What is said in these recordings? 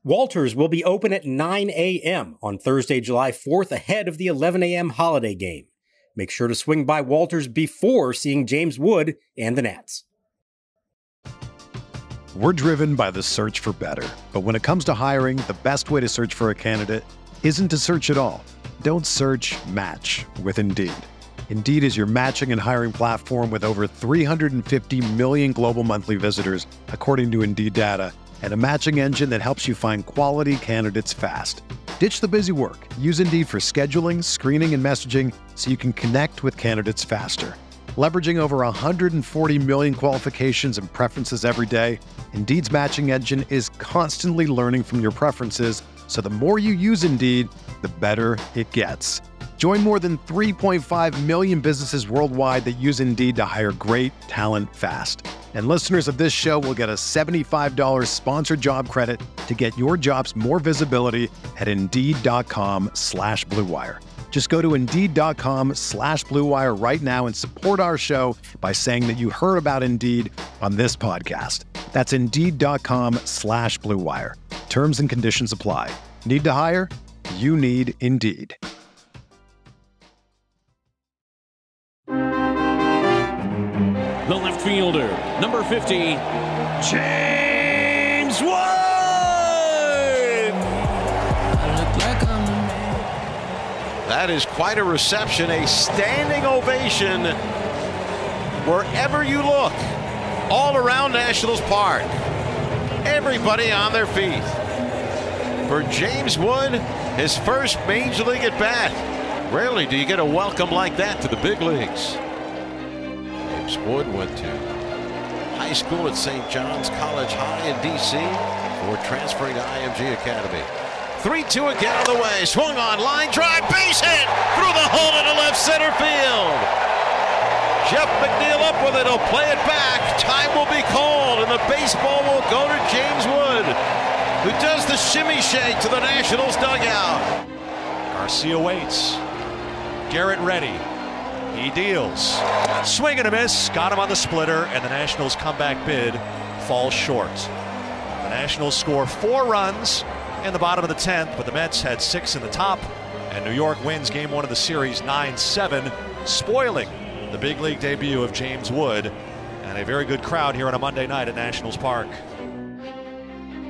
Walters will be open at 9 a.m. on Thursday, July 4th, ahead of the 11 a.m. holiday game. Make sure to swing by Walters before seeing James Wood and the Nats. We're driven by the search for better. But when it comes to hiring, the best way to search for a candidate isn't to search at all. Don't search, match with Indeed. Indeed is your matching and hiring platform with over 350 million global monthly visitors, according to Indeed data, and a matching engine that helps you find quality candidates fast. Ditch the busy work. Use Indeed for scheduling, screening, and messaging so you can connect with candidates faster. Leveraging over 140 million qualifications and preferences every day, Indeed's matching engine is constantly learning from your preferences, so the more you use Indeed, the better it gets. Join more than 3.5 million businesses worldwide that use Indeed to hire great talent fast. And listeners of this show will get a $75 sponsored job credit to get your jobs more visibility at Indeed.com/Blue Wire. Just go to Indeed.com/Blue Wire right now and support our show by saying that you heard about Indeed on this podcast. That's Indeed.com/Blue Wire. Terms and conditions apply. Need to hire? You need Indeed. The left fielder, number 50, James Wood! That is quite a reception, a standing ovation wherever you look, all around Nationals Park. Everybody on their feet for James Wood, his first Major League at bat. Rarely do you get a welcome like that to the big leagues. James Wood went to high school at St. John's College High in D.C. before transferring to IMG Academy. 3-2 again on the way. Swung on, line drive, base hit through the hole into left center field. Jeff McNeil up with it. He'll play it back. Time will be called, and the baseball will go to James Wood, who does the shimmy shake to the Nationals dugout. Garcia waits. Garrett ready. He deals. Swing and a miss. Got him on the splitter, and the Nationals' comeback bid falls short. The Nationals score 4 runs in the bottom of the 10th, but the Mets had 6 in the top, and New York wins Game 1 of the series 9-7, spoiling the big league debut of James Wood, and a very good crowd here on a Monday night at Nationals Park.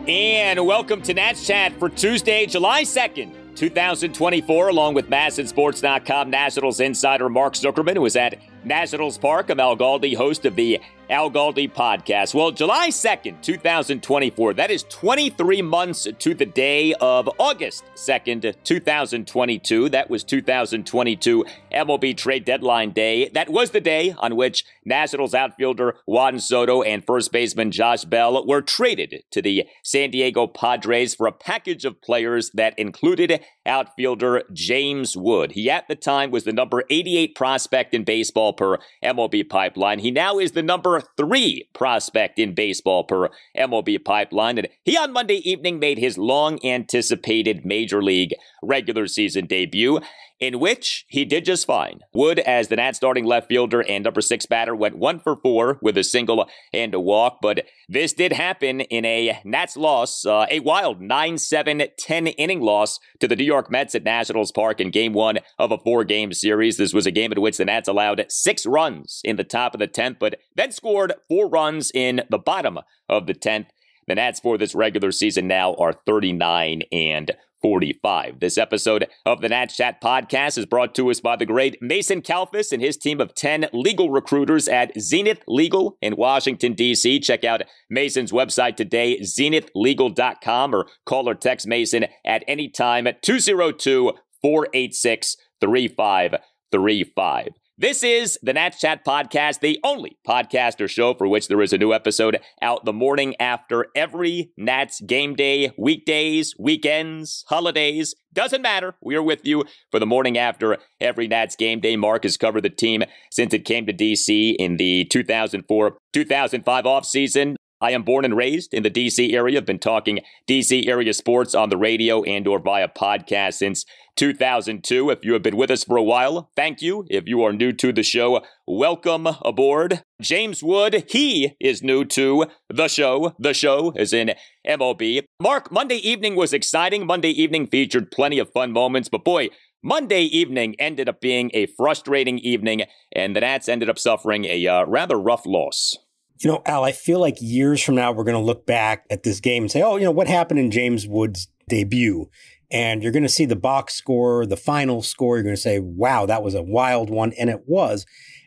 And welcome to Nats Chat for Tuesday, July 2nd, 2024, along with MASNsports.com Nationals insider Mark Zuckerman, who is at Nationals Park. I'm Al Galdi, host of the Al Galdi podcast. Well, July 2nd, 2024, that is 23 months to the day of August 2nd, 2022. That was 2022 MLB trade deadline day. That was the day on which Nationals outfielder Juan Soto and first baseman Josh Bell were traded to the San Diego Padres for a package of players that included outfielder James Wood. He at the time was the number 88 prospect in baseball per MLB Pipeline. He now is the number 3 prospect in baseball per MLB Pipeline. And he on Monday evening made his long-anticipated Major League regular season debut, in which he did just fine. Wood, as the Nats starting left fielder and number 6 batter, went 1 for 4 with a single and a walk. But this did happen in a Nats loss, a wild 9-7, 10-inning loss to the New York Mets at Nationals Park in Game 1 of a 4-game series. This was a game in which the Nats allowed 6 runs in the top of the 10th, but then scored 4 runs in the bottom of the 10th. The Nats for this regular season now are 39-45. This episode of the Nats Chat podcast is brought to us by the great Mason Kalfas and his team of 10 legal recruiters at Zenith Legal in Washington, D.C. Check out Mason's website today, zenithlegal.com, or call or text Mason at any time at 202-486-3535. This is the Nats Chat podcast, the only podcaster show for which there is a new episode out the morning after every Nats game day, weekdays, weekends, holidays. Doesn't matter. We are with you for the morning after every Nats game day. Mark has covered the team since it came to D.C. in the 2004-2005 offseason. I am born and raised in the D.C. area. I've been talking D.C. area sports on the radio and or via podcast since 2002. If you have been with us for a while, thank you. If you are new to the show, welcome aboard. James Wood, he is new to the show. The show is in MLB. Mark, Monday evening was exciting. Monday evening featured plenty of fun moments, but boy, Monday evening ended up being a frustrating evening, and the Nats ended up suffering a rather rough loss. You know, Al, I feel like years from now, we're going to look back at this game and say, oh, what happened in James Wood's debut? And you're going to see the box score, the final score. You're going to say, wow, that was a wild one. And it was.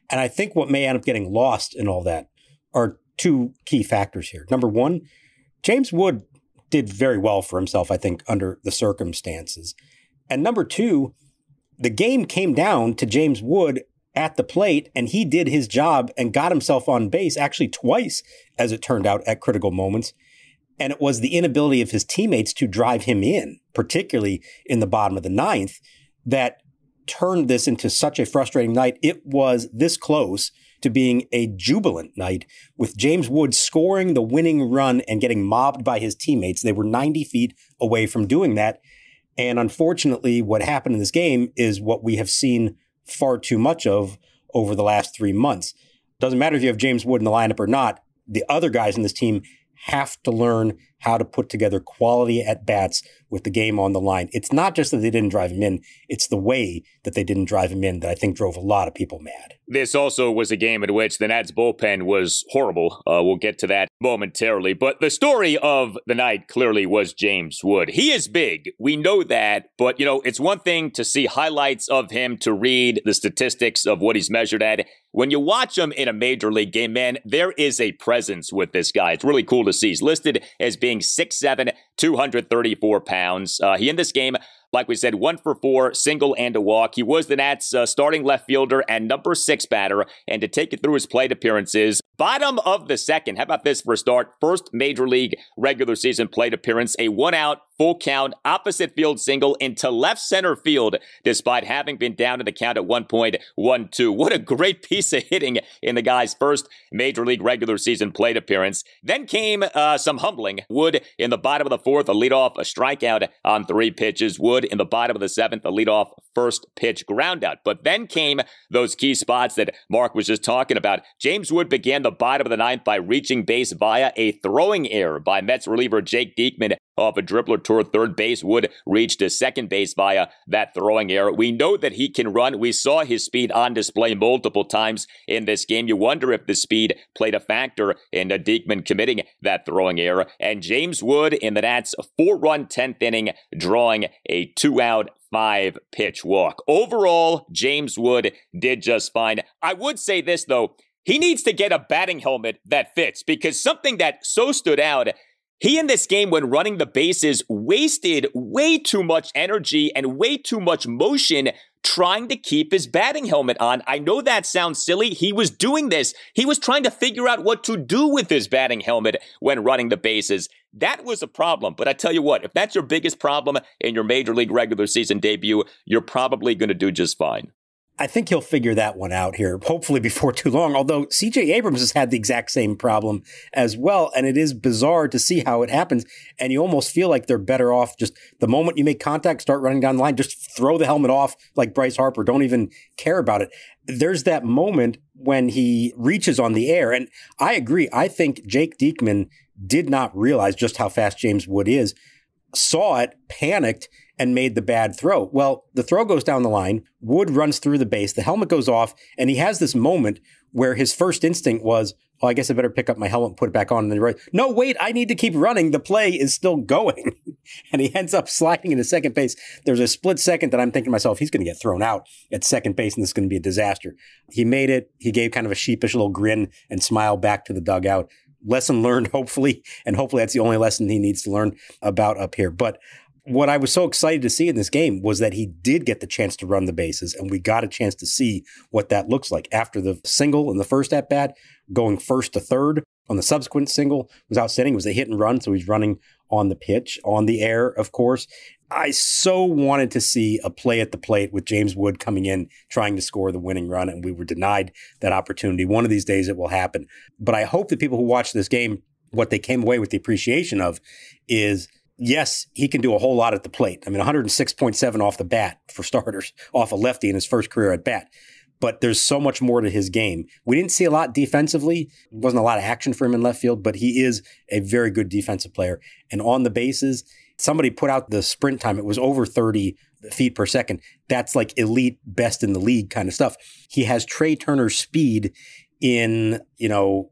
And I think what may end up getting lost in all that are two key factors here. Number one, James Wood did very well for himself, I think, under the circumstances. And number two, the game came down to James Wood at the plate, and he did his job and got himself on base actually twice, as it turned out, at critical moments. And it was the inability of his teammates to drive him in, particularly in the bottom of the ninth, that turned this into such a frustrating night. It was this close to being a jubilant night, with James Wood scoring the winning run and getting mobbed by his teammates. They were 90 feet away from doing that. And unfortunately, what happened in this game is what we have seen far too much of over the last 3 months. Doesn't matter if you have James Wood in the lineup or not. The other guys in this team have to learn how to put together quality at-bats with the game on the line. It's not just that they didn't drive him in. It's the way that they didn't drive him in that I think drove a lot of people mad. This also was a game in which the Nats bullpen was horrible. We'll get to that momentarily. But the story of the night clearly was James Wood. He is big. We know that. But, it's one thing to see highlights of him, to read the statistics of what he's measured at. When you watch him in a major league game, man, there is a presence with this guy. It's really cool to see. He's listed as being 6'7", 234 pounds. He in this game, like we said, 1 for 4, single and a walk. He was the Nats' starting left fielder and number 6 batter. And to take you through his plate appearances, bottom of the second. How about this for a start? First major league regular season plate appearance, a 1-out, full count, opposite field single into left center field, despite having been down in the count at 1.12. What a great piece of hitting in the guy's first major league regular season plate appearance. Then came some humbling. Wood in the bottom of the 4th, a leadoff, a strikeout on 3 pitches. Wood in the bottom of the 7th, a leadoff first pitch groundout. But then came those key spots that Mark was just talking about. James Wood began the bottom of the 9th by reaching base via a throwing error by Mets reliever Jake Diekman off a dribbler toward third base. Wood reached to second base via that throwing error. We know that he can run. We saw his speed on display multiple times in this game. You wonder if the speed played a factor in Diekman committing that throwing error. And James Wood in the Nats' 4-run 10th inning, drawing a 2-out 5-pitch walk. Overall, James Wood did just fine. I would say this, though. He needs to get a batting helmet that fits, because something that so stood out, he in this game, when running the bases, wasted way too much energy and way too much motion trying to keep his batting helmet on. I know that sounds silly. He was doing this. He was trying to figure out what to do with his batting helmet when running the bases. That was a problem. But I tell you what, if that's your biggest problem in your major league regular season debut, you're probably going to do just fine. I think he'll figure that one out here, hopefully before too long, although C.J. Abrams has had the exact same problem as well, and it is bizarre to see how it happens, and you almost feel like they're better off just the moment you make contact, start running down the line, just throw the helmet off like Bryce Harper, don't even care about it. There's that moment when he reaches on the air, and I agree, I think Jake Diekman did not realize just how fast James Wood is, saw it, panicked, and made the bad throw. Well, the throw goes down the line, Wood runs through the base, the helmet goes off, and he has this moment where his first instinct was, oh, I guess I better pick up my helmet and put it back on. And then right, no, wait, I need to keep running. The play is still going. And he ends up sliding into second base. There's a split second that I'm thinking to myself, he's going to get thrown out at second base, and this is going to be a disaster. He made it. He gave kind of a sheepish little grin and smile back to the dugout. Lesson learned, hopefully. And hopefully that's the only lesson he needs to learn about up here. But what I was so excited to see in this game was that he did get the chance to run the bases, and we got a chance to see what that looks like. After the single in the first at-bat, going first to third on the subsequent single was outstanding. It was a hit and run, so he's running on the pitch, on the air, of course. I so wanted to see a play at the plate with James Wood coming in, trying to score the winning run, and we were denied that opportunity. One of these days it will happen. But I hope that people who watch this game what they came away with the appreciation of is, yes, he can do a whole lot at the plate. I mean, 106.7 off the bat for starters, off a lefty in his first career at bat. But there's so much more to his game. We didn't see a lot defensively. Wasn't a lot of action for him in left field, but he is a very good defensive player. And on the bases, somebody put out the sprint time. It was over 30 feet per second. That's like elite, best in the league kind of stuff. He has Trey Turner's speed in,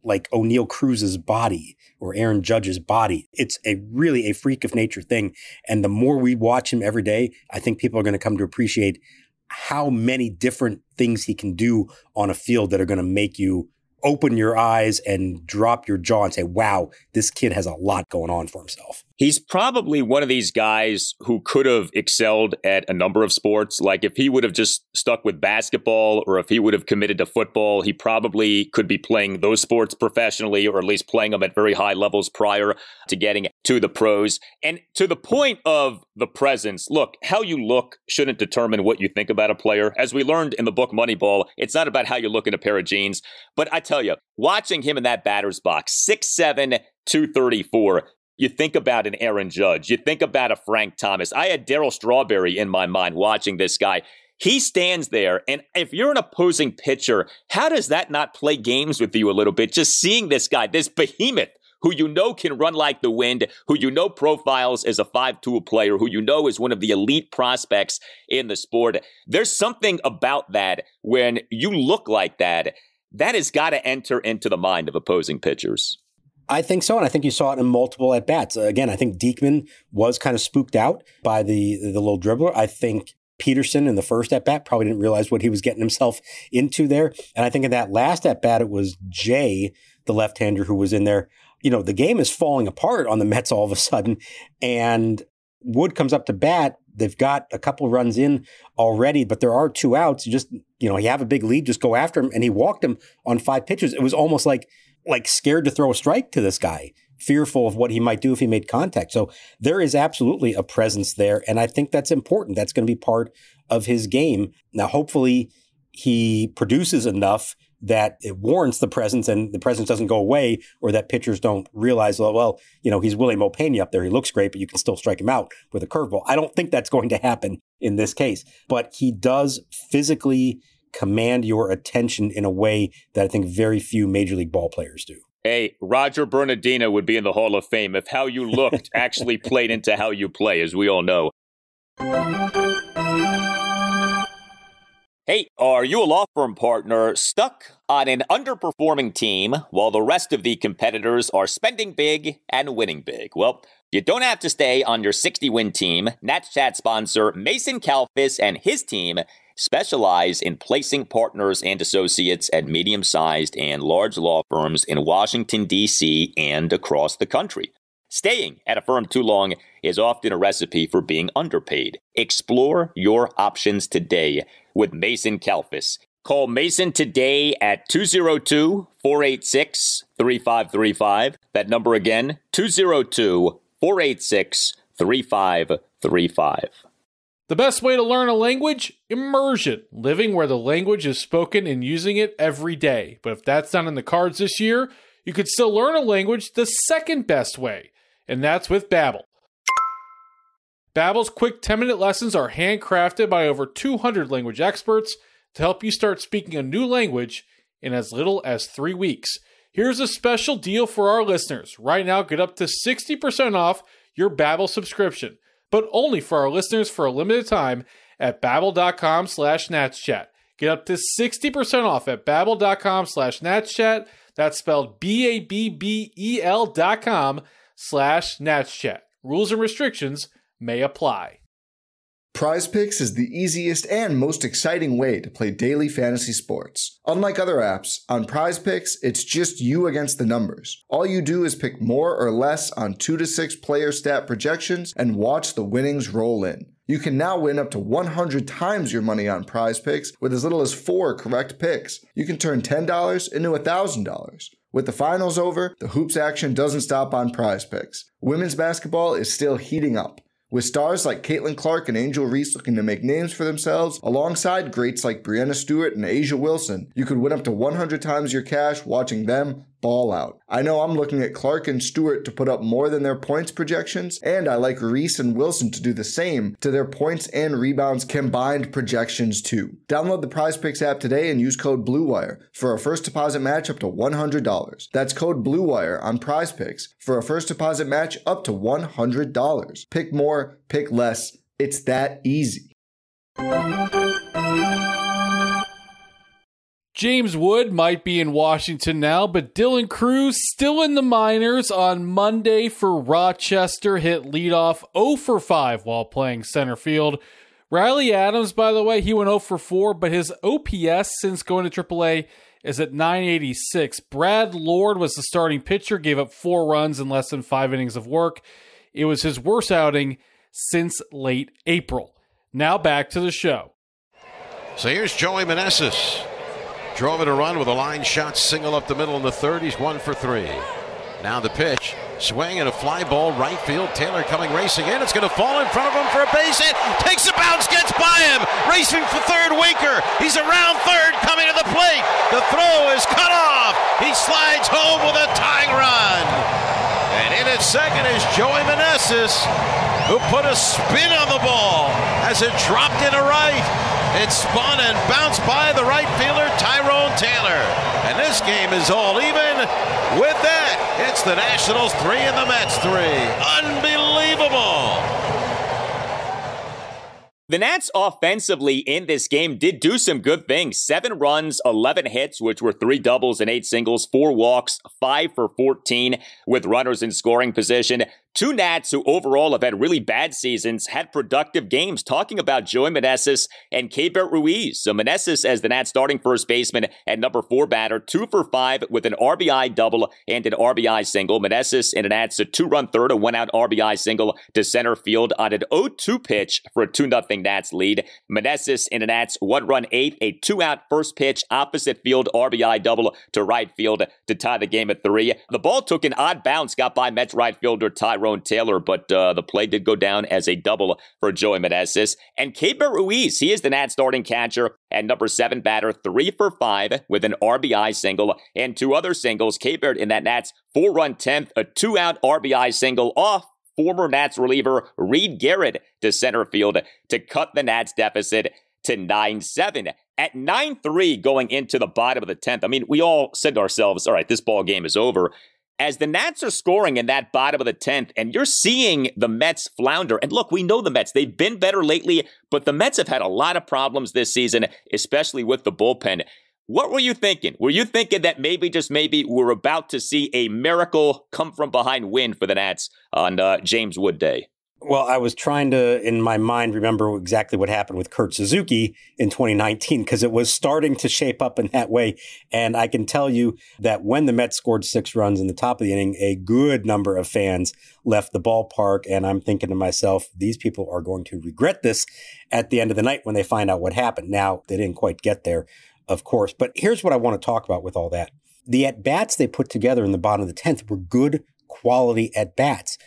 like O'Neal Cruz's body or Aaron Judge's body. It's really a freak of nature thing. And the more we watch him every day, I think people are going to come to appreciate how many different things he can do on a field that are going to make you open your eyes and drop your jaw and say, wow, this kid has a lot going on for himself. He's probably one of these guys who could have excelled at a number of sports. Like if he would have just stuck with basketball or if he would have committed to football, he probably could be playing those sports professionally or at least playing them at very high levels prior to getting to the pros. And to the point of the presence, look, how you look shouldn't determine what you think about a player. As we learned in the book Moneyball, it's not about how you look in a pair of jeans. But I tell you, watching him in that batter's box, 6'7", 234, you think about an Aaron Judge. You think about a Frank Thomas. I had Darryl Strawberry in my mind watching this guy. He stands there, and if you're an opposing pitcher, how does that not play games with you a little bit? Just seeing this guy, this behemoth, who you know can run like the wind, who you know profiles as a 5-tool player, who you know is one of the elite prospects in the sport. There's something about that when you look like that, that has got to enter into the mind of opposing pitchers. I think so, and I think you saw it in multiple at-bats. Again, I think Diekman was kind of spooked out by the little dribbler. I think Peterson in the first at-bat probably didn't realize what he was getting himself into there. And I think in that last at-bat, it was Jay, the left-hander, who was in there. The game is falling apart on the Mets all of a sudden, and Wood comes up to bat. They've got a couple of runs in already, but there are 2 outs. You just, you have a big lead, just go after him. And he walked him on 5 pitches. It was almost like scared to throw a strike to this guy, fearful of what he might do if he made contact. So there is absolutely a presence there. And I think that's important. That's going to be part of his game. Now, hopefully he produces enough that it warrants the presence and the presence doesn't go away, or that pitchers don't realize, he's Willie Mulpaney up there. He looks great, but you can still strike him out with a curveball. I don't think that's going to happen in this case, but he does physically command your attention in a way that I think very few Major League ball players do. Hey, Roger Bernardino would be in the Hall of Fame if how you looked actually played into how you play, as we all know. Hey, are you a law firm partner stuck on an underperforming team while the rest of the competitors are spending big and winning big? Well, you don't have to stay on your 60-win team. Nats Chat sponsor Mason Kalfis and his team specialize in placing partners and associates at medium-sized and large law firms in Washington, D.C. and across the country. Staying at a firm too long is often a recipe for being underpaid. Explore your options today with Mason Kalfis. Call Mason today at 202-486-3535. That number again, 202-486-3535. The best way to learn a language? Immersion. Living where the language is spoken and using it every day. But if that's not in the cards this year, you could still learn a language the second best way. And that's with Babbel. Babbel's quick 10-minute lessons are handcrafted by over 200 language experts to help you start speaking a new language in as little as 3 weeks. Here's a special deal for our listeners. Right now, get up to 60% off your Babbel subscription, but only for our listeners for a limited time at babbel.com/natschat. Get up to 60% off at babbel.com/natschat. That's spelled BABBEL.com/natschat. Rules and restrictions may apply. Prize Picks is the easiest and most exciting way to play daily fantasy sports. Unlike other apps, on Prize Picks, it's just you against the numbers. All you do is pick more or less on 2 to 6 player stat projections and watch the winnings roll in. You can now win up to 100 times your money on Prize Picks with as little as 4 correct picks. You can turn $10 into $1,000. With the finals over, the hoops action doesn't stop on Prize Picks. Women's basketball is still heating up, with stars like Caitlin Clark and Angel Reese looking to make names for themselves, alongside greats like Breanna Stewart and Asia Wilson. You could win up to 100 times your cash watching them ball out. I know I'm looking at Clark and Stewart to put up more than their points projections, and I like Reese and Wilson to do the same to their points and rebounds combined projections too. Download the PrizePicks app today and use code BLUEWIRE for a first deposit match up to $100. That's code BLUEWIRE on PrizePicks for a first deposit match up to $100. Pick more, pick less. It's that easy. James Wood might be in Washington now, but Dylan Cruz still in the minors on Monday for Rochester. Hit leadoff 0 for 5 while playing center field. Riley Adams, by the way, he went 0 for 4, but his OPS since going to AAA is at 986. Brad Lord was the starting pitcher, gave up 4 runs in less than 5 innings of work. It was his worst outing since late April. Now back to the show. So here's Joey Meneses. Drove it a run with a line shot single up the middle in the third. He's 1 for 3. Now the pitch. Swing and a fly ball right field. Taylor coming racing in. It's going to fall in front of him for a base hit. Takes a bounce, gets by him. Racing for third, Winker. He's around third, coming to the plate. The throw is cut off. He slides home with a tying run. And in at second is Joey Meneses, who put a spin on the ball as it dropped into right. It spun and bounced by the right fielder, Tyrone Taylor. And this game is all even. With that, it's the Nationals 3 and the Mets 3. Unbelievable. The Nats offensively in this game did do some good things. 7 runs, 11 hits, which were 3 doubles and 8 singles, 4 walks, 5 for 14 with runners in scoring position. 2 Nats who overall have had really bad seasons had productive games. Talking about Joey Meneses and Keibert Ruiz. So Meneses as the Nats starting first baseman and number 4 batter, 2 for 5 with an RBI double and an RBI single. Meneses in the Nats a 2-run third, a 1-out RBI single to center field on an 0-2 pitch for a 2-0 Nats lead. Meneses in the Nats 1-run 8th, a 2-out first pitch opposite field RBI double to right field to tie the game at 3. The ball took an odd bounce, got by Mets right fielder Tyrone Taylor, but the play did go down as a double for Joey Meneses. And Keibert Ruiz, he is the Nats starting catcher and number 7 batter, 3 for 5 with an RBI single and 2 other singles. Keibert in that Nats 4-run 10th, a 2-out RBI single off former Nats reliever Reed Garrett to center field to cut the Nats deficit to 9-7. At 9-3 going into the bottom of the 10th, I mean, we all said to ourselves, all right, this ball game is over. As the Nats are scoring in that bottom of the 10th, and you're seeing the Mets flounder. And look, we know the Mets. They've been better lately, but the Mets have had a lot of problems this season, especially with the bullpen. What were you thinking? Were you thinking that maybe, just maybe, we're about to see a miracle come from behind win for the Nats on James Wood Day? Well, I was trying to, in my mind, remember exactly what happened with Kurt Suzuki in 2019, because it was starting to shape up in that way. And I can tell you that when the Mets scored 6 runs in the top of the inning, a good number of fans left the ballpark. And I'm thinking to myself, these people are going to regret this at the end of the night when they find out what happened. Now, they didn't quite get there, of course. But here's what I want to talk about with all that. The at-bats they put together in the bottom of the 10th were good quality at-bats.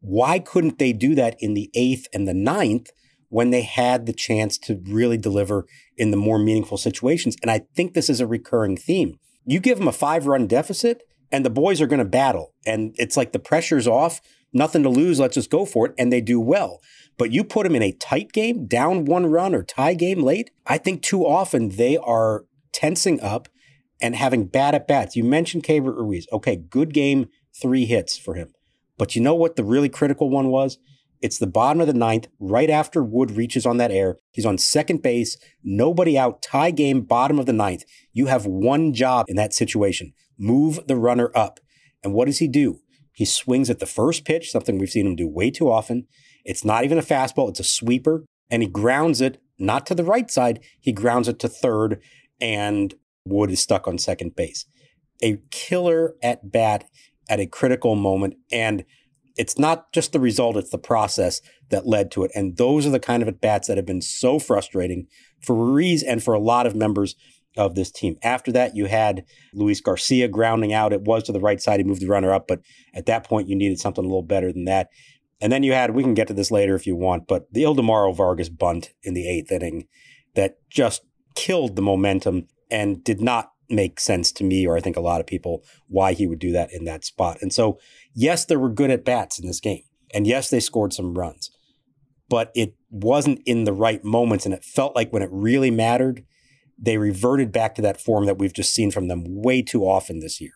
Why couldn't they do that in the 8th and the 9th when they had the chance to really deliver in the more meaningful situations? And I think this is a recurring theme. You give them a 5-run deficit and the boys are going to battle. And it's like the pressure's off, nothing to lose, let's just go for it. And they do well. But you put them in a tight game, down 1 run or tie game late, I think too often they are tensing up and having bad at-bats. You mentioned Keibert Ruiz. Okay, good game, 3 hits for him. But you know what the really critical one was? It's the bottom of the 9th, right after Wood reaches on that air. He's on second base, nobody out, tie game, bottom of the 9th. You have one job in that situation. Move the runner up. And what does he do? He swings at the first pitch, something we've seen him do way too often. It's not even a fastball, it's a sweeper. And he grounds it, not to the right side, he grounds it to third, and Wood is stuck on second base. A killer at bat at a critical moment. And it's not just the result, it's the process that led to it. And those are the kind of at-bats that have been so frustrating for Ruiz and for a lot of members of this team. After that, you had Luis Garcia grounding out. It was to the right side. He moved the runner up. But at that point, you needed something a little better than that. And then you had, we can get to this later if you want, but the Ildemaro Vargas bunt in the 8th inning that just killed the momentum and did not make sense to me, or I think a lot of people, why he would do that in that spot. And so, yes, there were good at-bats in this game. And yes, they scored some runs. But it wasn't in the right moments, and it felt like when it really mattered, they reverted back to that form that we've just seen from them way too often this year.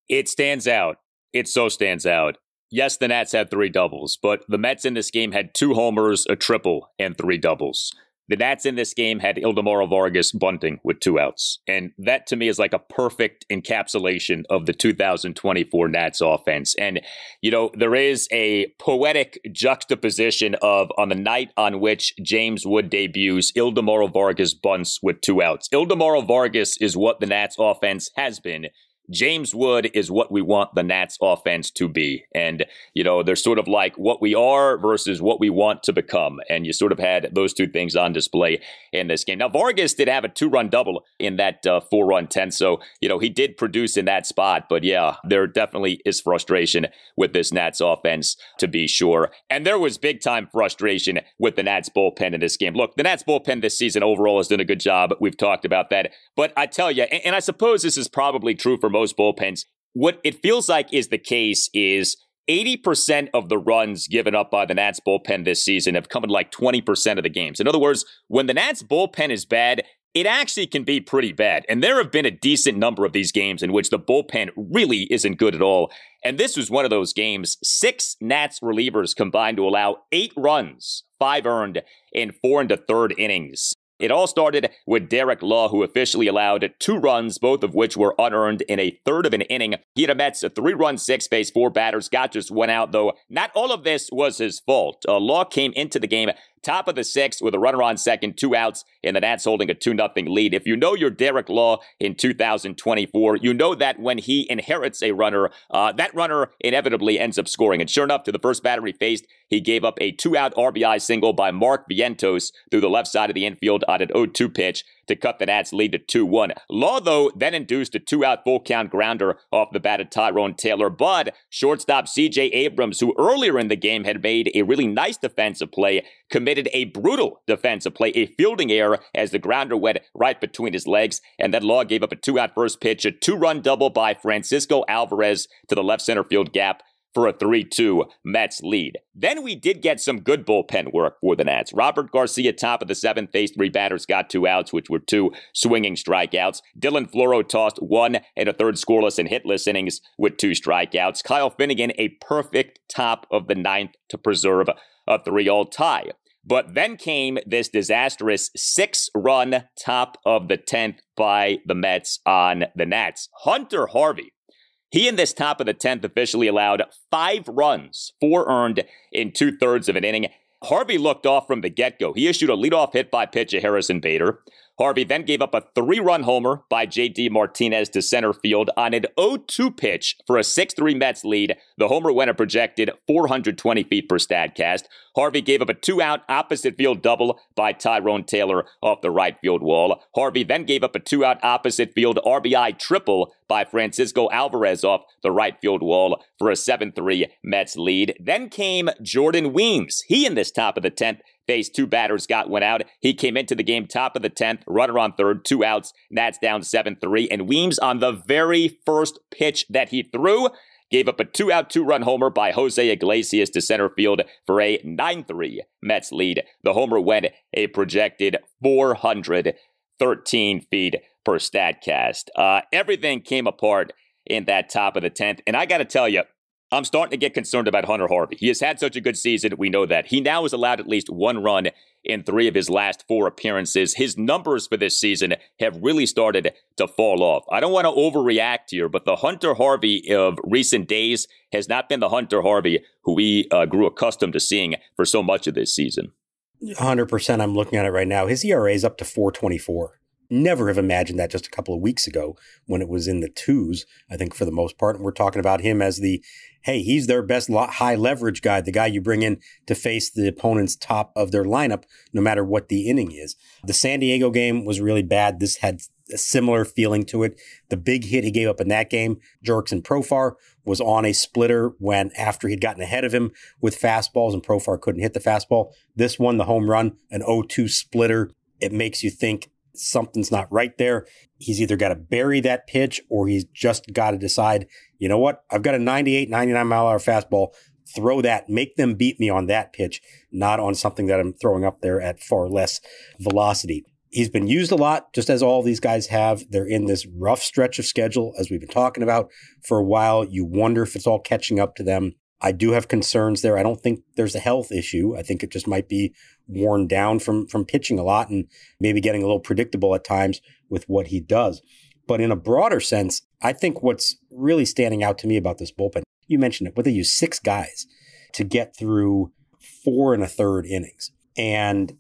It stands out. It so stands out. Yes, the Nats had 3 doubles, but the Mets in this game had 2 homers, a triple, and 3 doubles. The Nats in this game had Ildemaro Vargas bunting with 2 outs. And that to me is like a perfect encapsulation of the 2024 Nats offense. And, there is a poetic juxtaposition of on the night on which James Wood debuts, Ildemaro Vargas bunts with 2 outs. Ildemaro Vargas is what the Nats offense has been. James Wood is what we want the Nats offense to be. And, they're sort of like what we are versus what we want to become. And you sort of had those 2 things on display in this game. Now, Vargas did have a 2-run double in that 4-run 10. So, he did produce in that spot. But yeah, there definitely is frustration with this Nats offense, to be sure. And there was big time frustration with the Nats bullpen in this game. Look, the Nats bullpen this season overall has done a good job. We've talked about that. But I tell you, and I suppose this is probably true for most bullpens, what it feels like is the case is 80% of the runs given up by the Nats bullpen this season have come in like 20% of the games. In other words, when the Nats bullpen is bad, it actually can be pretty bad. And there have been a decent number of these games in which the bullpen really isn't good at all. And this was one of those games. 6 Nats relievers combined to allow 8 runs, 5 earned in 4 1/3 innings. It all started with Derek Law, who officially allowed 2 runs, both of which were unearned in a third of an inning. He had a Mets a 3-run 6, faced 4 batters, got just 1 out, though not all of this was his fault. Law came into the game top of the 6th with a runner on second, 2 outs, and the Nats holding a 2-0 lead. If you know your Derek Law in 2024, you know that when he inherits a runner, that runner inevitably ends up scoring. And sure enough, to the first batter he faced, he gave up a 2-out RBI single by Mark Vientos through the left side of the infield on an 0-2 pitch to cut the Nats lead to 2-1. Law, though, then induced a 2-out full count grounder off the bat of Tyrone Taylor, but shortstop C.J. Abrams, who earlier in the game had made a really nice defensive play, committed a brutal defensive play, a fielding error as the grounder went right between his legs, and then Law gave up a 2-out first pitch, a 2-run double by Francisco Alvarez to the left center field gap for a 3-2 Mets lead. Then we did get some good bullpen work for the Nats. Robert Garcia, top of the 7th, faced 3 batters, got 2 outs, which were 2 swinging strikeouts. Dylan Floro tossed 1 1/3 scoreless and hitless innings with 2 strikeouts. Kyle Finnegan, a perfect top of the 9th to preserve a 3-all tie. But then came this disastrous 6-run top of the 10th by the Mets on the Nats. Hunter Harvey, he in this top of the 10th officially allowed 5 runs, 4 earned in 2/3 of an inning. Harvey looked off from the get-go. He issued a leadoff hit by pitch of Harrison Bader. Harvey then gave up a 3-run homer by J.D. Martinez to center field on an 0-2 pitch for a 6-3 Mets lead. The homer went a projected 420 feet per Statcast. Harvey gave up a 2-out opposite field double by Tyrone Taylor off the right field wall. Harvey then gave up a 2-out opposite field RBI triple by Francisco Alvarez off the right field wall for a 7-3 Mets lead. Then came Jordan Weems. He in this top of the 10th faced 2 batters, got 1 out. He came into the game top of the 10th, runner on third, 2 outs, Nats down 7-3. And Weems, on the very first pitch that he threw, gave up a 2-out, 2-run homer by Jose Iglesias to center field for a 9-3 Mets lead. The homer went a projected 413 feet per Statcast. Everything came apart in that top of the 10th. And I got to tell you, I'm starting to get concerned about Hunter Harvey. He has had such a good season. We know that. He now has allowed at least 1 run in 3 of his last 4 appearances. His numbers for this season have really started to fall off. I don't want to overreact here, but the Hunter Harvey of recent days has not been the Hunter Harvey who we grew accustomed to seeing for so much of this season. 100%. I'm looking at it right now. His ERA is up to 4.24. Never have imagined that just a couple of weeks ago when it was in the 2s, I think, for the most part. And we're talking about him as he's their best high leverage guy, the guy you bring in to face the opponent's top of their lineup, no matter what the inning is. The San Diego game was really bad. This had a similar feeling to it. The big hit he gave up in that game, Jurickson Profar, was on a splitter when after he'd gotten ahead of him with fastballs and Profar couldn't hit the fastball. This one, the home run, an 0-2 splitter. It makes you think, something's not right there. He's either got to bury that pitch or he's just got to decide, you know what, I've got a 98, 99 mile an hour fastball. Throw that, make them beat me on that pitch, not on something that I'm throwing up there at far less velocity. He's been used a lot, just as all these guys have. They're in this rough stretch of schedule, as we've been talking about for a while. You wonder if it's all catching up to them. I do have concerns there. I don't think there's a health issue. I think it just might be worn down from pitching a lot and maybe getting a little predictable at times with what he does. But in a broader sense, I think what's really standing out to me about this bullpen, you mentioned it, but they use 6 guys to get through 4 1/3 innings. And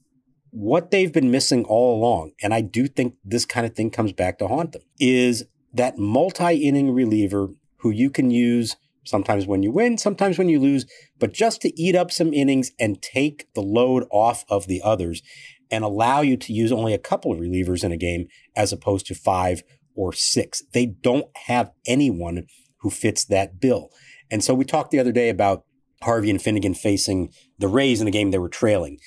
what they've been missing all along, and I do think this kind of thing comes back to haunt them, is that multi-inning reliever who you can use sometimes when you win, sometimes when you lose, but just to eat up some innings and take the load off of the others and allow you to use only a couple of relievers in a game as opposed to 5 or 6. They don't have anyone who fits that bill. And so we talked the other day about Harvey and Finnegan facing the Rays in a game they were trailing.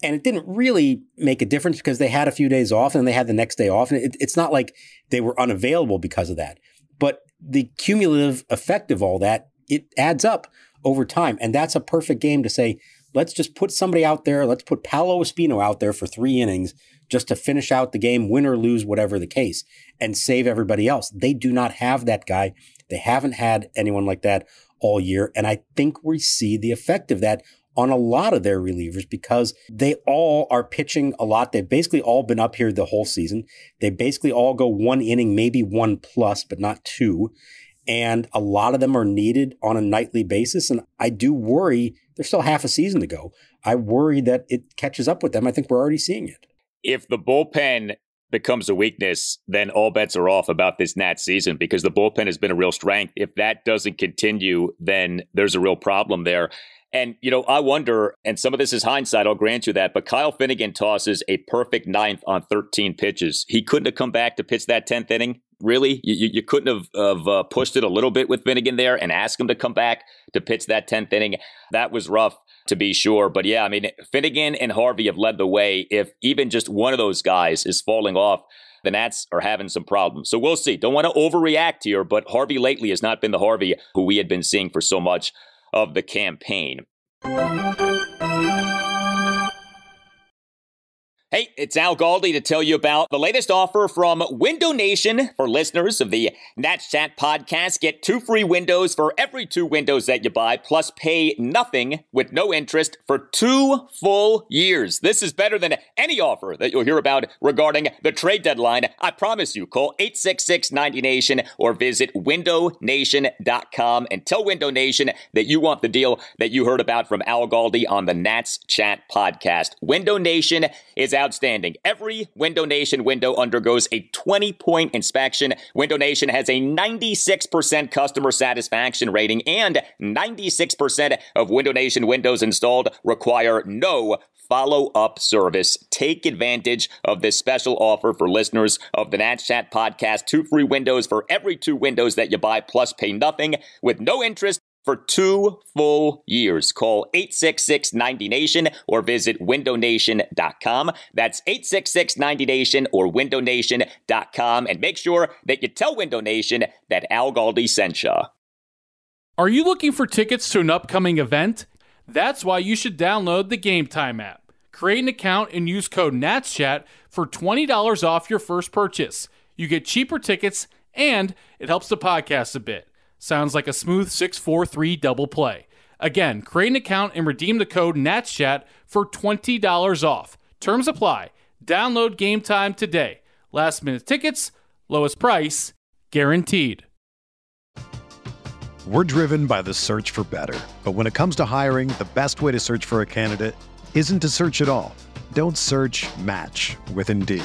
And it didn't really make a difference because they had a few days off and they had the next day off. And it's not like they were unavailable because of that. But the cumulative effect of all that, it adds up over time. And that's a perfect game to say, let's just put somebody out there. Let's put Paolo Espino out there for 3 innings just to finish out the game, win or lose, whatever the case, and save everybody else. They do not have that guy. They haven't had anyone like that all year. And I think we see the effect of that on a lot of their relievers because they all are pitching a lot. They've basically all been up here the whole season. They basically all go 1 inning, maybe 1+, but not 2. And a lot of them are needed on a nightly basis. And I do worry, there's still half a season to go. I worry that it catches up with them. I think we're already seeing it. If the bullpen becomes a weakness, then all bets are off about this Nats season because the bullpen has been a real strength. If that doesn't continue, then there's a real problem there. And, I wonder, and some of this is hindsight, I'll grant you that, but Kyle Finnegan tosses a perfect 9th on 13 pitches. He couldn't have come back to pitch that 10th inning. Really? You couldn't have pushed it a little bit with Finnegan there and asked him to come back to pitch that 10th inning. That was rough, to be sure. But yeah, I mean, Finnegan and Harvey have led the way. If even just one of those guys is falling off, the Nats are having some problems. So we'll see. Don't want to overreact here, but Harvey lately has not been the Harvey who we had been seeing for so much of the campaign. Hey, it's Al Galdi to tell you about the latest offer from Window Nation for listeners of the Nats Chat podcast. Get 2 free windows for every 2 windows that you buy, plus pay nothing with no interest for 2 full years. This is better than any offer that you'll hear about regarding the trade deadline. I promise you. Call 866-90-NATION or visit windownation.com and tell Window Nation that you want the deal that you heard about from Al Galdi on the Nats Chat podcast. Window Nation is outstanding. Every Window Nation window undergoes a 20-point inspection. Window Nation has a 96% customer satisfaction rating, and 96% of Window Nation windows installed require no follow-up service. Take advantage of this special offer for listeners of the Nats Chat podcast. 2 free windows for every 2 windows that you buy, plus pay nothing with no interest for 2 full years. Call 866-90-NATION or visit windownation.com. That's 866-90-NATION or windownation.com. And make sure that you tell Window Nation that Al Galdi sent you. Are you looking for tickets to an upcoming event? That's why you should download the Game Time app. Create an account and use code NATSCHAT for $20 off your first purchase. You get cheaper tickets and it helps the podcast a bit. Sounds like a smooth 6-4-3 double play. Again, create an account and redeem the code NATSCHAT for $20 off. Terms apply. Download Game Time today. Last minute tickets, lowest price, guaranteed. We're driven by the search for better. But when it comes to hiring, the best way to search for a candidate isn't to search at all. Don't search, match with Indeed.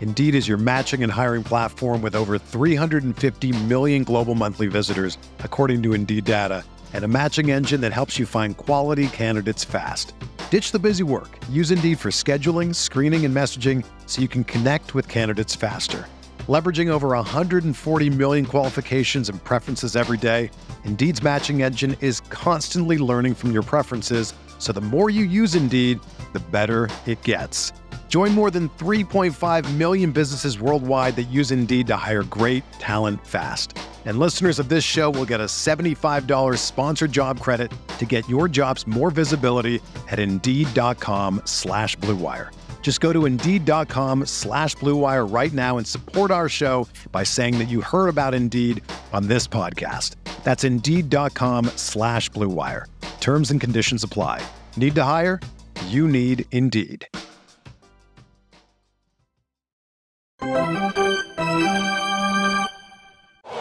Indeed is your matching and hiring platform with over 350 million global monthly visitors, according to Indeed data, and a matching engine that helps you find quality candidates fast. Ditch the busy work. Use Indeed for scheduling, screening, and messaging so you can connect with candidates faster. Leveraging over 140 million qualifications and preferences every day, Indeed's matching engine is constantly learning from your preferences, so the more you use Indeed, the better it gets. Join more than 3.5 million businesses worldwide that use Indeed to hire great talent fast. And listeners of this show will get a $75 sponsored job credit to get your jobs more visibility at Indeed.com/Blue Wire. Just go to Indeed.com/Blue Wire right now and support our show by saying that you heard about Indeed on this podcast. That's Indeed.com/Blue Wire. Terms and conditions apply. Need to hire? You need Indeed.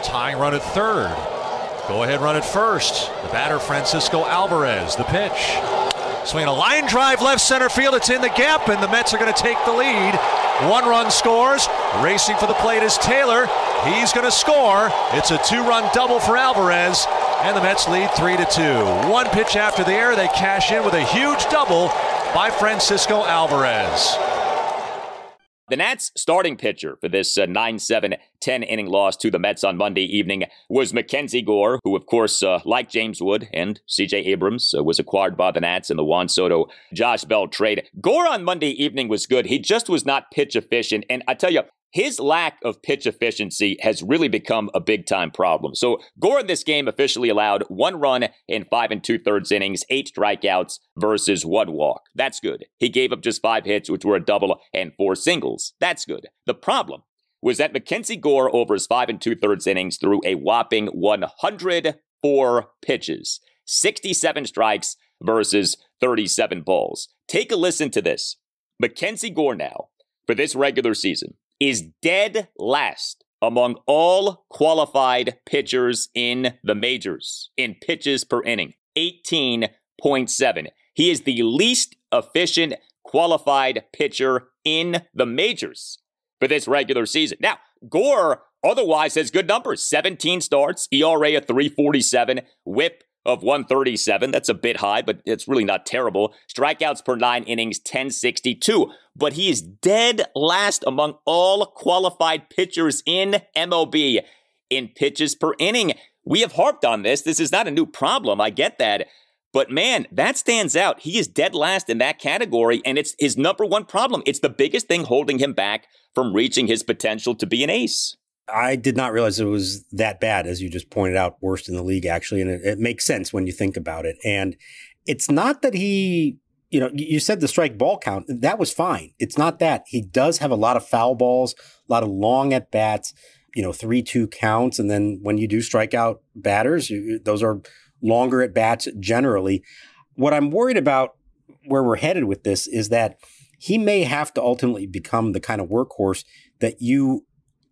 Tying run at third. Go ahead run at first. The batter, Francisco Alvarez. The pitch. Swinging a line drive left center field. It's in the gap, and the Mets are going to take the lead. 1 run scores. Racing for the plate is Taylor. He's going to score. It's a 2-run double for Alvarez, and the Mets lead 3-2. 1 pitch after the error, they cash in with a huge double by Francisco Alvarez. The Nats' starting pitcher for this 9-7, 10-inning loss to the Mets on Monday evening was MacKenzie Gore, who, of course, like James Wood and C.J. Abrams, was acquired by the Nats in the Juan Soto-Josh Bell trade. Gore on Monday evening was good. He just was not pitch efficient, and I tell you, his lack of pitch efficiency has really become a big-time problem. So Gore in this game officially allowed 1 run in 5 2/3 innings, 8 strikeouts versus 1 walk. That's good. He gave up just 5 hits, which were a double, and 4 singles. That's good. The problem was that MacKenzie Gore over his 5 2/3 innings threw a whopping 104 pitches, 67 strikes versus 37 balls. Take a listen to this. MacKenzie Gore now, for this regular season, is dead last among all qualified pitchers in the majors in pitches per inning, 18.7. He is the least efficient qualified pitcher in the majors for this regular season. Now, Gore otherwise has good numbers. 17 starts, ERA of 3.47, whip of 137. That's a bit high, but it's really not terrible. Strikeouts per 9 innings, 10.62. But he is dead last among all qualified pitchers in MLB in pitches per inning. We have harped on this. This is not a new problem. I get that. But man, that stands out. He is dead last in that category, and it's his number one problem. It's the biggest thing holding him back from reaching his potential to be an ace. I did not realize it was that bad, as you just pointed out, worst in the league, actually. And it makes sense when you think about it. And it's not that he, you said the strike ball count. That was fine. It's not that. He does have a lot of foul balls, a lot of long at bats, 3-2 counts. And then when you do strike out batters, those are longer at bats generally. What I'm worried about where we're headed with this is that he may have to ultimately become the kind of workhorse that you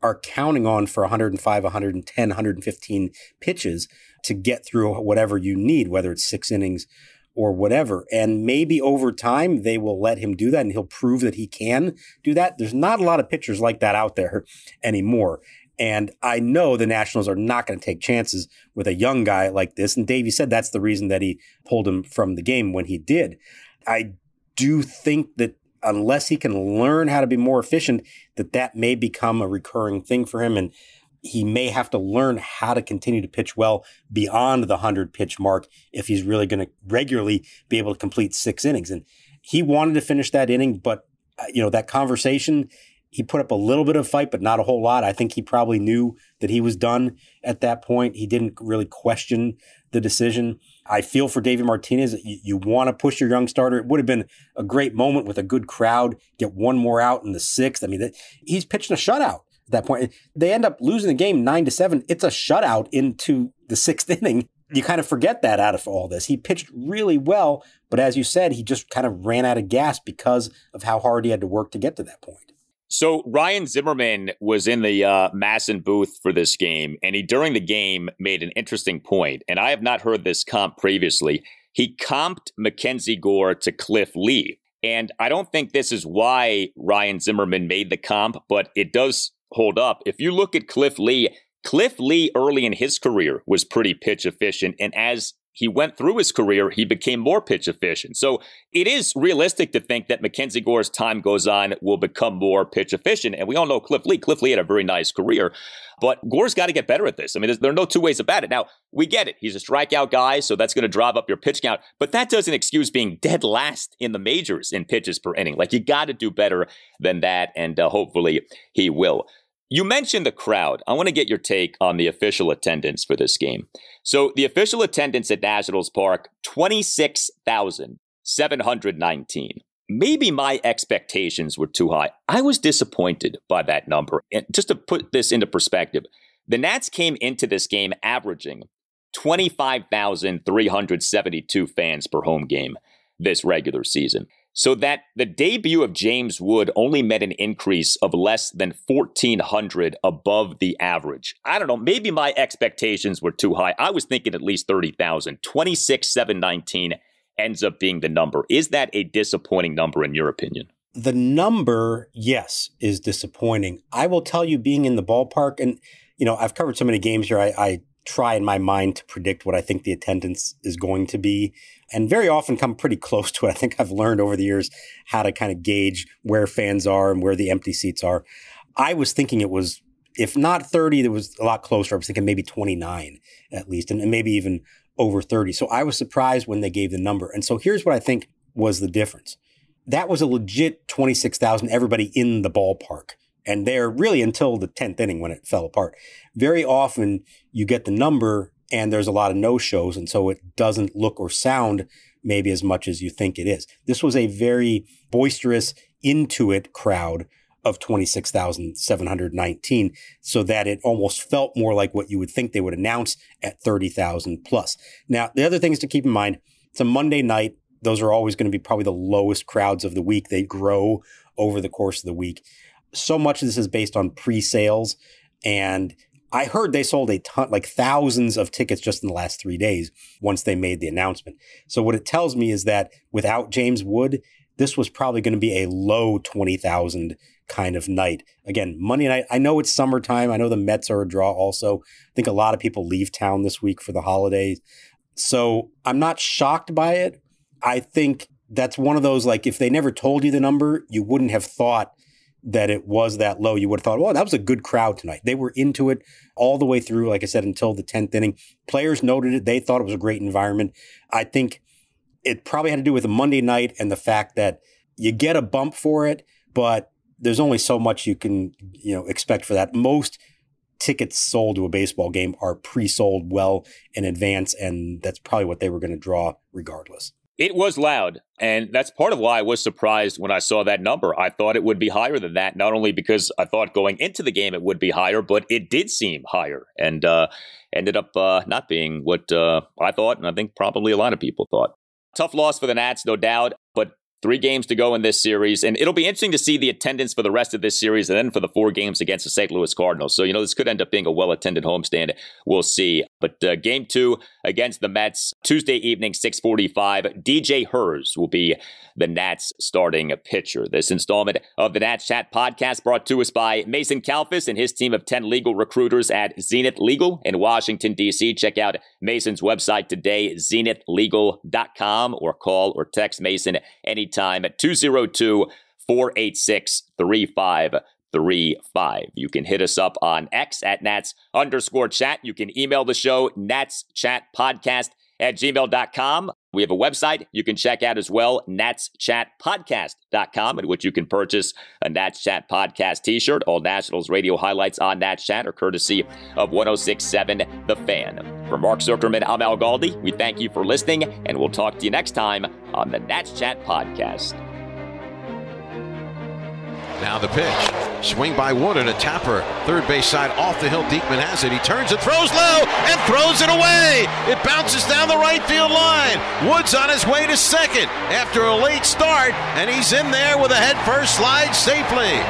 are counting on for 105, 110, 115 pitches to get through whatever you need, whether it's 6 innings or whatever. And maybe over time they will let him do that and he'll prove that he can do that. There's not a lot of pitchers like that out there anymore. And I know the Nationals are not going to take chances with a young guy like this. And Davey said that's the reason that he pulled him from the game when he did. I do think that unless he can learn how to be more efficient, that may become a recurring thing for him. And he may have to learn how to continue to pitch well beyond the 100-pitch mark if he's really going to regularly be able to complete 6 innings. And he wanted to finish that inning, but, that conversation, he put up a little bit of fight, but not a whole lot. I think he probably knew that he was done at that point. He didn't really question the decision. I feel for Davey Martinez. You want to push your young starter. It would have been a great moment with a good crowd, get one more out in the 6th. I mean, he's pitching a shutout at that point. They end up losing the game 9-7. It's a shutout into the 6th inning. You kind of forget that out of all this. He pitched really well, but as you said, he just kind of ran out of gas because of how hard he had to work to get to that point. So Ryan Zimmerman was in the Masson booth for this game, and he, during the game, made an interesting point, and I have not heard this comp previously. He comped MacKenzie Gore to Cliff Lee, and I don't think this is why Ryan Zimmerman made the comp, but it does hold up. If you look at Cliff Lee early in his career was pretty pitch efficient, and as he went through his career, he became more pitch efficient. So it is realistic to think that MacKenzie Gore, as time goes on, will become more pitch efficient. And we all know Cliff Lee. Cliff Lee had a very nice career, but Gore's got to get better at this. I mean, there are no two ways about it. Now, we get it. He's a strikeout guy, so that's going to drive up your pitch count. But that doesn't excuse being dead last in the majors in pitches per inning. Like, you got to do better than that, and hopefully he will. You mentioned the crowd. I want to get your take on the official attendance for this game. So the official attendance at Nationals Park, 26,719. Maybe my expectations were too high. I was disappointed by that number. And just to put this into perspective, the Nats came into this game averaging 25,372 fans per home game this regular season. So that the debut of James Wood only met an increase of less than 1,400 above the average. I don't know, maybe my expectations were too high. I was thinking at least 30,000. 26,719 ends up being the number. Is that a disappointing number in your opinion? The number, yes, is disappointing. I will tell you, being in the ballpark, and I've covered so many games here, I try in my mind to predict what I think the attendance is going to be, and very often come pretty close to it. I think I've learned over the years how to kind of gauge where fans are and where the empty seats are. I was thinking it was, if not 30, it was a lot closer. I was thinking maybe 29 at least, and maybe even over 30. So I was surprised when they gave the number. And so here's what I think was the difference. That was a legit 26,000, everybody in the ballpark. And there really until the 10th inning when it fell apart. Very often you get the number and there's a lot of no-shows, and so it doesn't look or sound maybe as much as you think it is. This was a very boisterous, into it crowd of 26,719, so that it almost felt more like what you would think they would announce at 30,000 plus. Now, the other things to keep in mind, it's a Monday night. Those are always going to be probably the lowest crowds of the week. They grow over the course of the week. So much of this is based on pre-sales. And I heard they sold a ton, like thousands of tickets just in the last 3 days once they made the announcement. So what it tells me is that without James Wood, this was probably going to be a low 20,000 kind of night. Again, Monday night, I know it's summertime. I know the Mets are a draw also. I think a lot of people leave town this week for the holidays. So I'm not shocked by it. I think that's one of those, like, if they never told you the number, you wouldn't have thought that it was that low. You would have thought, well, that was a good crowd tonight. They were into it all the way through, like I said, until the 10th inning. Players noted it. They thought it was a great environment. I think it probably had to do with the Monday night and the fact that you get a bump for it, but there's only so much you can, expect for that. Most tickets sold to a baseball game are pre-sold well in advance, and that's probably what they were going to draw regardless. It was loud, and that's part of why I was surprised when I saw that number. I thought it would be higher than that, not only because I thought going into the game it would be higher, but it did seem higher, and ended up not being what I thought, and I think probably a lot of people thought. Tough loss for the Nats, no doubt, but 3 games to go in this series, and it'll be interesting to see the attendance for the rest of this series and then for the 4 games against the St. Louis Cardinals. So, this could end up being a well-attended homestand. We'll see. But Game 2 against the Mets, Tuesday evening, 6:45. DJ Hers will be the Nats starting pitcher. This installment of the Nats Chat podcast brought to us by Mason Kalfas and his team of 10 legal recruiters at Zenith Legal in Washington, D.C. Check out Mason's website today, zenithlegal.com, or call or text Mason anytime at 202-486-3535. You can hit us up on X at Nats_chat. You can email the show, natschatpodcast@gmail.com. We have a website you can check out as well, natschatpodcast.com, in which you can purchase a Nats Chat Podcast t-shirt. All Nationals radio highlights on Nats Chat are courtesy of 106.7 The Fan. For Mark Zuckerman, I'm Al Galdi. We thank you for listening, and we'll talk to you next time on the Nats Chat Podcast. Now the pitch. Swing by Wood and a tapper. Third base side off the hill. Diekman has it. He turns and throws low and throws it away. It bounces down the right field line. Wood's on his way to second after a late start, and he's in there with a head first slide safely.